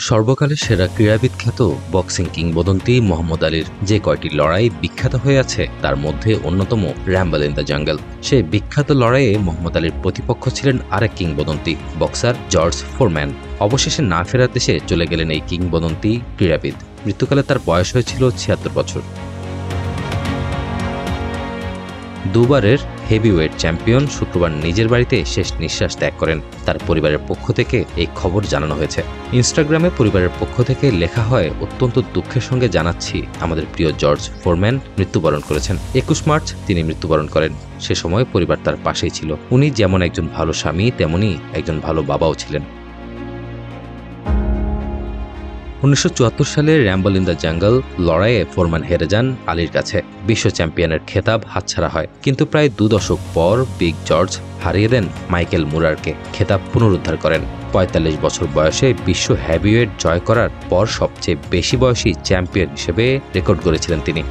সর্বকালের সেরা ক্রীড়াবিদ খ্যাত বক্সিং কিংবদন্তি মোহাম্মদ আলীর যে কয়টি লড়াই বিখ্যাত হয়ে আছে তার মধ্যে অন্যতম র্যাম্বল ইন দ্য জাঙ্গল। সেই বিখ্যাত লড়াইয়ে মোহাম্মদ আলীর প্রতিপক্ষ ছিলেন আরেক কিংবদন্তি বক্সার জর্জ ফোরম্যান। অবশেষে না ফেরার দেশে চলে গেলেন এই কিংবদন্তি ক্রীড়াবিদ। মৃত্যুকালে তার বয়স হয়েছিল ৭৬ বছর। দুবারের হেভিওয়েট চ্যাম্পিয়ন শুক্রবার নিজের বাড়িতে শেষ নিঃশ্বাস ত্যাগ করেন। তার পরিবারের পক্ষ থেকে এই খবর জানানো হয়েছে। ইনস্টাগ্রামে পরিবারের পক্ষ থেকে লেখা হয়, অত্যন্ত দুঃখের সঙ্গে জানাচ্ছি আমাদের প্রিয় জর্জ ফোরম্যান মৃত্যুবরণ করেছেন। ২১ মার্চ তিনি মৃত্যুবরণ করেন। সে সময় পরিবার তার পাশেই ছিল। উনি যেমন একজন ভালো স্বামী তেমনি একজন ভালো বাবাও ছিলেন। ১৯৭৪ সালে র্যাম্বল ইন দ্য জাঙ্গল লড়াইয়ে ফোরম্যান হেরে যান আলীর কাছে। বিশ্ব চ্যাম্পিয়নের খেতাব হাতছাড়া হয়। কিন্তু প্রায় ২ দশক পর বিগ জর্জ হারিয়ে দেন মাইকেল মুরারকে, খেতাব পুনরুদ্ধার করেন। ৪৫ বছর বয়সে বিশ্ব হেভিওয়েট জয় করার পর সবচেয়ে বেশি বয়সী চ্যাম্পিয়ন হিসেবে রেকর্ড গড়েছিলেন তিনি।